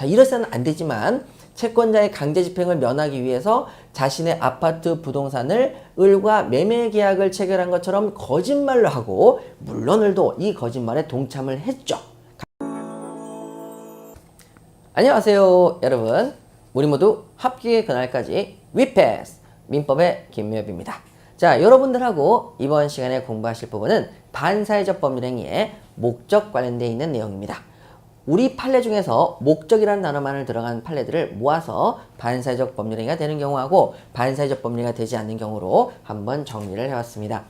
자, 이래서는 안 되지만 채권자의 강제 집행을 면하기 위해서 자신의 아파트 부동산을 을과 매매 계약을 체결한 것처럼 거짓말로 하고 물론 을도 이 거짓말에 동참을 했죠. 안녕하세요 여러분, 우리 모두 합격의 그날까지 위패스 민법의 김묘엽입니다. 자, 여러분들하고 이번 시간에 공부하실 부분은 반사회적 법률행위의 목적 관련되어 있는 내용입니다. 우리 판례 중에서 목적이라는 단어만을 들어간 판례들을 모아서 반사회적 법률행위가 되는 경우하고 반사회적 법률행위가 되지 않는 경우로 한번 정리를 해왔습니다.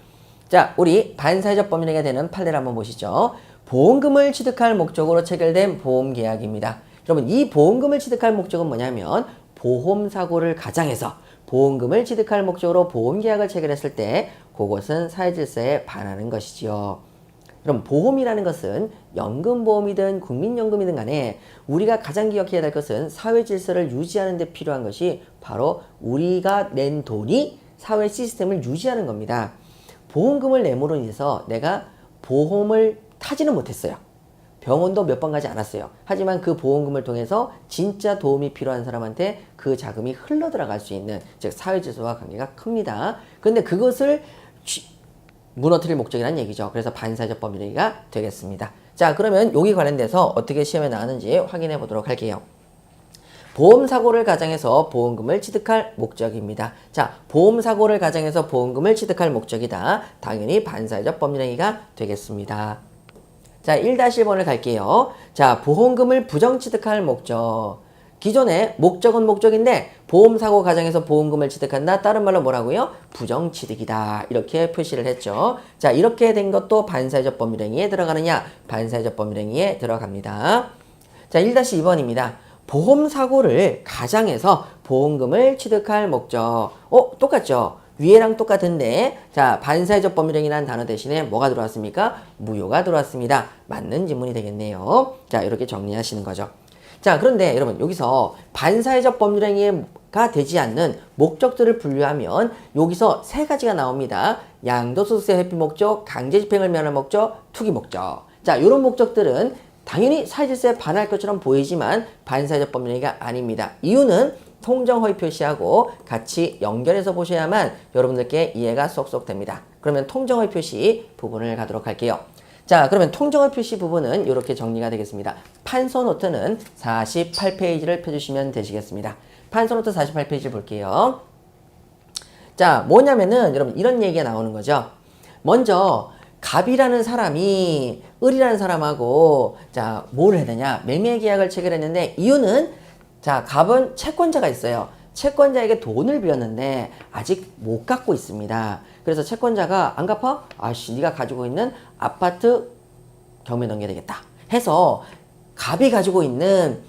자, 우리 반사회적 법률행위가 되는 판례를 한번 보시죠. 보험금을 취득할 목적으로 체결된 보험계약입니다. 여러분, 이 보험금을 취득할 목적은 뭐냐면 보험사고를 가장해서 보험금을 취득할 목적으로 보험계약을 체결했을 때 그것은 사회질서에 반하는 것이지요. 그럼 보험이라는 것은 연금보험이든 국민연금이든 간에 우리가 가장 기억해야 될 것은 사회질서를 유지하는 데 필요한 것이 바로 우리가 낸 돈이 사회 시스템을 유지하는 겁니다. 보험금을 내므로 인해서 내가 보험을 타지는 못했어요. 병원도 몇 번 가지 않았어요. 하지만 그 보험금을 통해서 진짜 도움이 필요한 사람한테 그 자금이 흘러 들어갈 수 있는, 즉 사회질서와 관계가 큽니다. 그런데 그것을 무너뜨릴 목적이라는 얘기죠. 그래서 반사회적 법률행위가 되겠습니다. 자, 그러면 여기 관련돼서 어떻게 시험에 나왔는지 확인해 보도록 할게요. 보험사고를 가장해서 보험금을 취득할 목적입니다. 자, 보험사고를 가장해서 보험금을 취득할 목적이다. 당연히 반사회적 법률행위가 되겠습니다. 자, 1-1번을 갈게요. 자, 보험금을 부정취득할 목적. 기존에 목적은 목적인데 보험사고 가정에서 보험금을 취득한다. 다른 말로 뭐라고요? 부정취득이다. 이렇게 표시를 했죠. 자, 이렇게 된 것도 반사회적 법률행위에 들어가느냐? 반사회적 법률행위에 들어갑니다. 자, 1-2번입니다. 보험사고를 가장해서 보험금을 취득할 목적. 똑같죠? 위에랑 똑같은데, 자, 반사회적 법률행위라는 단어 대신에 뭐가 들어왔습니까? 무효가 들어왔습니다. 맞는 지문이 되겠네요. 자, 이렇게 정리하시는 거죠. 자, 그런데 여러분, 여기서 반사회적 법률행위가 되지 않는 목적들을 분류하면 여기서 세 가지가 나옵니다. 양도소득세 회피 목적, 강제집행을 면할 목적, 투기 목적. 자, 이런 목적들은 당연히 사회질서에 반할 것처럼 보이지만 반사회적 법률행위가 아닙니다. 이유는 통정허위 표시하고 같이 연결해서 보셔야만 여러분들께 이해가 쏙쏙 됩니다. 그러면 통정허위 표시 부분을 가도록 할게요. 자, 그러면 통정허위 표시 부분은 이렇게 정리가 되겠습니다. 판서노트는 48페이지를 펴주시면 되시겠습니다. 판서노트 48페이지 볼게요. 자, 뭐냐면은 여러분 이런 얘기가 나오는 거죠. 먼저 갑이라는 사람이 을이라는 사람하고 자, 뭘 해야 되냐? 매매 계약을 체결했는데 이유는 자, 갑은 채권자가 있어요. 채권자에게 돈을 빌렸는데 아직 못 갚고 있습니다. 그래서 채권자가 안 갚아? 아씨, 네가 가지고 있는 아파트 경매 넘겨야 되겠다 해서 갑이 가지고 있는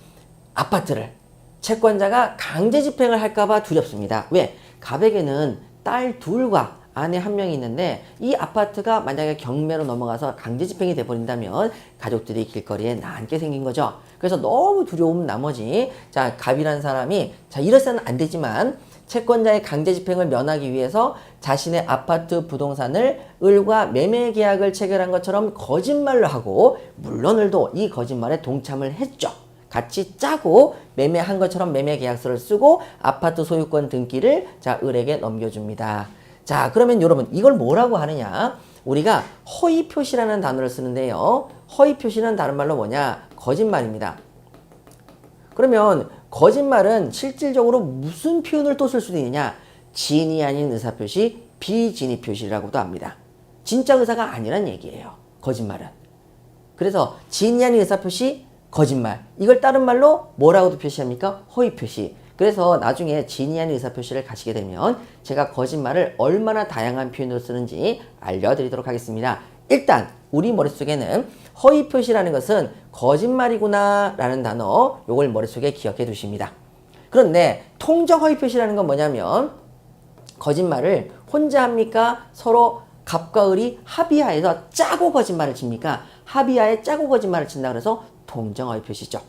아파트를 채권자가 강제 집행을 할까봐 두렵습니다. 왜? 갑에게는 딸 둘과 아내 한 명이 있는데 이 아파트가 만약에 경매로 넘어가서 강제 집행이 돼버린다면 가족들이 길거리에 나앉게 생긴 거죠. 그래서 너무 두려움 나머지 자, 갑이라는 사람이 자, 이래서는 안 되지만 채권자의 강제 집행을 면하기 위해서 자신의 아파트 부동산을 을과 매매 계약을 체결한 것처럼 거짓말로 하고 물론 을도 이 거짓말에 동참을 했죠. 같이 짜고 매매한 것처럼 매매 계약서를 쓰고 아파트 소유권 등기를 자, 을에게 넘겨줍니다. 자, 그러면 여러분 이걸 뭐라고 하느냐? 우리가 허위 표시라는 단어를 쓰는데요. 허위 표시는 다른 말로 뭐냐? 거짓말입니다. 그러면 거짓말은 실질적으로 무슨 표현을 또 쓸 수도 있느냐? 진이 아닌 의사표시, 비진의 표시라고도 합니다. 진짜 의사가 아니란 얘기예요. 거짓말은. 그래서 진이 아닌 의사표시, 거짓말. 이걸 다른 말로 뭐라고도 표시합니까? 허위 표시. 그래서 나중에 진이 아닌 의사표시를 가시게 되면 제가 거짓말을 얼마나 다양한 표현으로 쓰는지 알려드리도록 하겠습니다. 일단 우리 머릿속에는 허위 표시라는 것은 거짓말이구나 라는 단어, 요걸 머릿속에 기억해 두십니다. 그런데 통정 허위 표시라는 건 뭐냐면 거짓말을 혼자 합니까? 서로 갑과 을이 합의하에서 짜고 거짓말을 칩니까? 합의하에 짜고 거짓말을 친다 그래서 통정 허위 표시죠.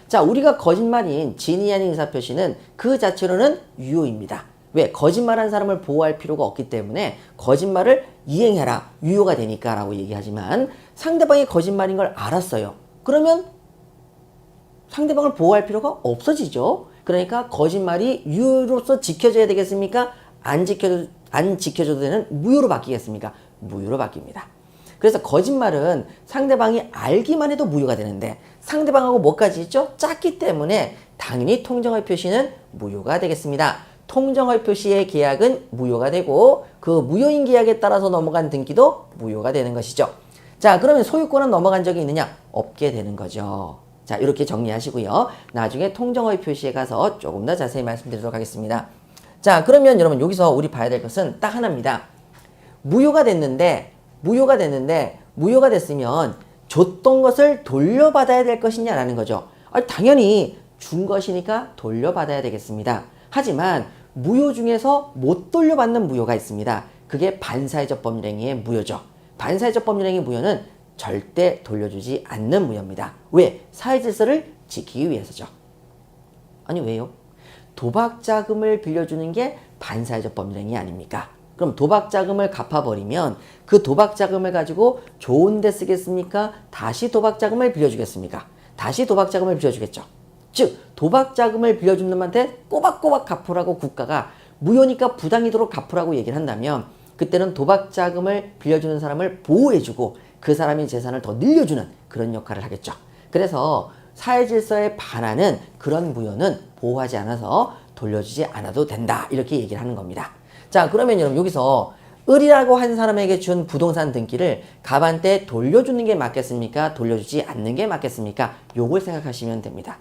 자, 우리가 거짓말인 진이 아닌 의사표시는 그 자체로는 유효입니다. 왜? 거짓말한 사람을 보호할 필요가 없기 때문에 거짓말을 이행해라. 유효가 되니까 라고 얘기하지만 상대방이 거짓말인 걸 알았어요. 그러면 상대방을 보호할 필요가 없어지죠. 그러니까 거짓말이 유효로서 지켜져야 되겠습니까? 안 지켜줘도 되는 무효로 바뀌겠습니까? 무효로 바뀝니다. 그래서 거짓말은 상대방이 알기만 해도 무효가 되는데 상대방하고 뭐까지 있죠? 짰기 때문에 당연히 통정의 표시는 무효가 되겠습니다. 통정의 표시의 계약은 무효가 되고 그 무효인 계약에 따라서 넘어간 등기도 무효가 되는 것이죠. 자, 그러면 소유권은 넘어간 적이 있느냐? 없게 되는 거죠. 자, 이렇게 정리하시고요. 나중에 통정의 표시에 가서 조금 더 자세히 말씀드리도록 하겠습니다. 자, 그러면 여러분 여기서 우리 봐야 될 것은 딱 하나입니다. 무효가 됐으면 줬던 것을 돌려받아야 될 것이냐라는 거죠. 당연히 준 것이니까 돌려받아야 되겠습니다. 하지만 무효 중에서 못 돌려받는 무효가 있습니다. 그게 반사회적 법률행위의 무효죠. 반사회적 법률행위 무효는 절대 돌려주지 않는 무효입니다. 왜? 사회질서를 지키기 위해서죠. 아니 왜요? 도박자금을 빌려주는 게 반사회적 법률행위 아닙니까? 그럼 도박자금을 갚아버리면 그 도박자금을 가지고 좋은 데 쓰겠습니까? 다시 도박자금을 빌려주겠습니까? 다시 도박자금을 빌려주겠죠. 즉 도박자금을 빌려준 놈한테 꼬박꼬박 갚으라고 국가가 무효니까 부당이도록 갚으라고 얘기를 한다면 그때는 도박자금을 빌려주는 사람을 보호해주고 그 사람의 재산을 더 늘려주는 그런 역할을 하겠죠. 그래서 사회질서에 반하는 그런 무효는 보호하지 않아서 돌려주지 않아도 된다. 이렇게 얘기를 하는 겁니다. 자, 그러면 여러분 여기서 을이라고 한 사람에게 준 부동산 등기를 갑한테 돌려주는 게 맞겠습니까? 돌려주지 않는 게 맞겠습니까? 요걸 생각하시면 됩니다.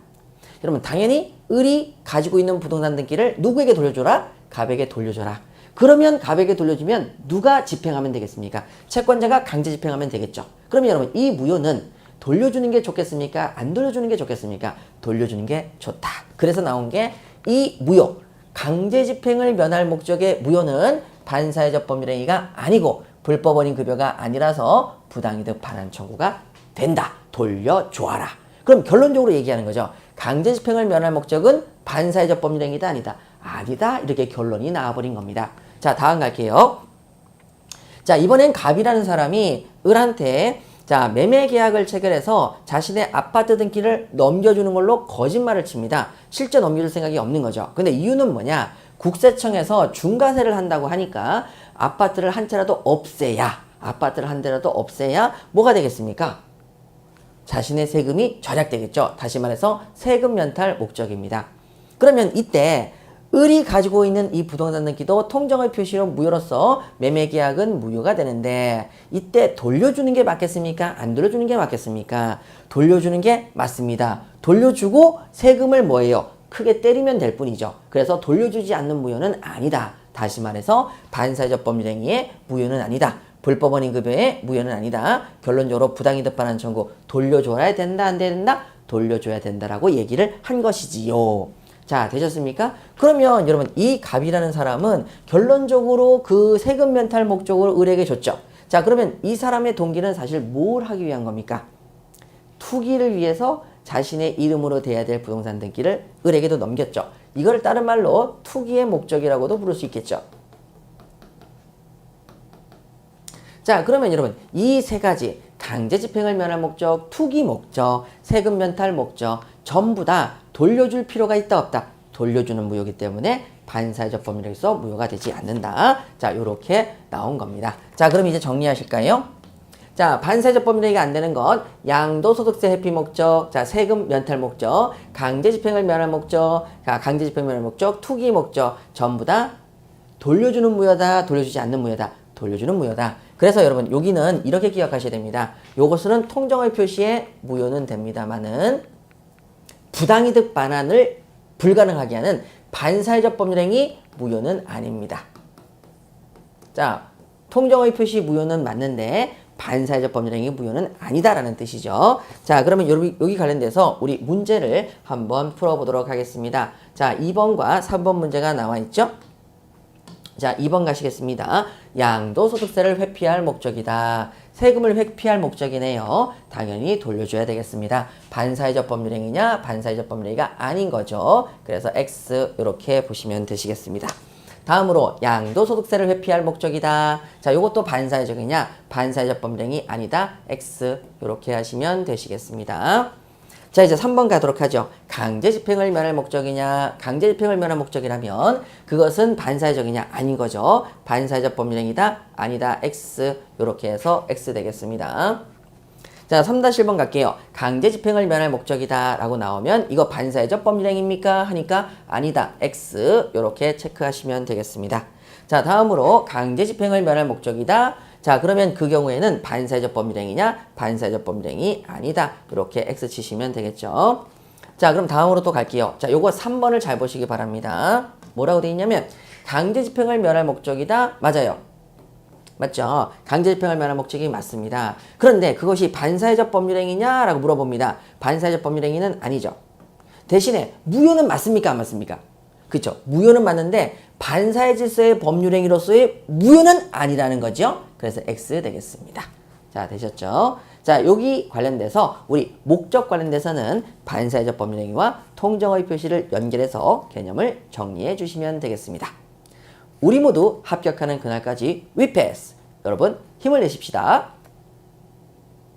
여러분 당연히 을이 가지고 있는 부동산 등기를 누구에게 돌려줘라? 갑에게 돌려줘라. 그러면 갑에게 돌려주면 누가 집행하면 되겠습니까? 채권자가 강제 집행하면 되겠죠. 그러면 여러분 이 무효는 돌려주는 게 좋겠습니까? 안 돌려주는 게 좋겠습니까? 돌려주는 게 좋다. 그래서 나온 게 이 무효, 강제 집행을 면할 목적의 무효는 반사회적 법률행위가 아니고 불법원인 급여가 아니라서 부당이득 반환 청구가 된다. 돌려줘라. 그럼 결론적으로 얘기하는 거죠. 강제 집행을 면할 목적은 반사회적 법률행위다 아니다. 아니다. 이렇게 결론이 나와버린 겁니다. 자, 다음 갈게요. 자, 이번엔 갑이라는 사람이 을한테 자, 매매 계약을 체결해서 자신의 아파트 등기를 넘겨주는 걸로 거짓말을 칩니다. 실제 넘겨줄 생각이 없는 거죠. 근데 이유는 뭐냐? 국세청에서 중과세를 한다고 하니까 아파트를 한 채라도 없애야 뭐가 되겠습니까? 자신의 세금이 절약되겠죠. 다시 말해서 세금 면탈 목적입니다. 그러면 이때 을이 가지고 있는 이 부동산 등기도 통정의 표시로 무효로서 매매계약은 무효가 되는데 이때 돌려주는 게 맞겠습니까? 안 돌려주는 게 맞겠습니까? 돌려주는 게 맞습니다. 돌려주고 세금을 뭐예요? 크게 때리면 될 뿐이죠. 그래서 돌려주지 않는 무효는 아니다. 다시 말해서 반사회적 법률행위의 무효는 아니다. 불법원인 급여의 무효는 아니다. 결론적으로 부당이득 반환 청구 돌려줘야 된다 안 된다? 돌려줘야 된다라고 얘기를 한 것이지요. 자, 되셨습니까? 그러면 여러분 이 갑이라는 사람은 결론적으로 그 세금 면탈 목적으로 을에게 줬죠. 자, 그러면 이 사람의 동기는 사실 뭘 하기 위한 겁니까? 투기를 위해서 자신의 이름으로 돼야 될 부동산 등기를 을에게도 넘겼죠. 이걸 다른 말로 투기의 목적이라고도 부를 수 있겠죠. 자, 그러면 여러분 이 세 가지 강제 집행을 면할 목적, 투기 목적, 세금 면탈 목적 전부 다 돌려줄 필요가 있다 없다? 돌려주는 무효이기 때문에 반사회적 법률에서 무효가 되지 않는다. 자, 요렇게 나온 겁니다. 자, 그럼 이제 정리하실까요? 자, 반사회적 법률행위가 안 되는 건 양도소득세 회피 목적, 자, 세금 면탈 목적, 강제 집행을 면할 목적, 강제 집행 면할 목적, 투기 목적 전부 다 돌려주는 무효다, 돌려주지 않는 무효다, 돌려주는 무효다. 그래서 여러분 여기는 이렇게 기억하셔야 됩니다. 요것은 통정의 표시에 무효는 됩니다만은 부당이득 반환을 불가능하게 하는 반사회적 법률행위 무효는 아닙니다. 자, 통정의 표시 무효는 맞는데 반사회적 법률행위 무효는 아니다라는 뜻이죠. 자, 그러면 여기 관련돼서 우리 문제를 한번 풀어보도록 하겠습니다. 자, 2번과 3번 문제가 나와 있죠. 자, 2번 가시겠습니다. 양도소득세를 회피할 목적이다. 세금을 회피할 목적이네요. 당연히 돌려줘야 되겠습니다. 반사회적 법률행위냐? 반사회적 법률행위가 아닌 거죠. 그래서 X 이렇게 보시면 되시겠습니다. 다음으로 양도소득세를 회피할 목적이다. 자, 요것도 반사회적이냐? 반사회적 법률행위 아니다. X 이렇게 하시면 되시겠습니다. 자, 이제 3번 가도록 하죠. 강제 집행을 면할 목적이냐? 강제 집행을 면할 목적이라면 그것은 반사회적이냐? 아닌 거죠. 반사회적 법률행위다? 아니다. X. 이렇게 해서 X 되겠습니다. 자, 3-1번 갈게요. 강제 집행을 면할 목적이다 라고 나오면 이거 반사회적 법률행위입니까? 하니까 아니다. X. 이렇게 체크하시면 되겠습니다. 자, 다음으로 강제 집행을 면할 목적이다. 자, 그러면 그 경우에는 반사회적 법률행위냐? 반사회적 법률행위 아니다. 이렇게 X 치시면 되겠죠. 자, 그럼 다음으로 또 갈게요. 자, 요거 3번을 잘 보시기 바랍니다. 뭐라고 되어 있냐면 강제 집행을 면할 목적이다. 맞아요. 맞죠? 강제 집행을 면할 목적이 맞습니다. 그런데 그것이 반사회적 법률행위냐라고 물어봅니다. 반사회적 법률행위는 아니죠. 대신에 무효는 맞습니까? 안 맞습니까? 그렇죠. 무효는 맞는데 반사회 질서의 법률행위로서의 무효는 아니라는 거죠. 그래서 X 되겠습니다. 자, 되셨죠? 자, 여기 관련돼서 우리 목적 관련돼서는 반사회적 법률행위와 통정의 표시를 연결해서 개념을 정리해 주시면 되겠습니다. 우리 모두 합격하는 그날까지 위패스. 여러분 힘을 내십시다.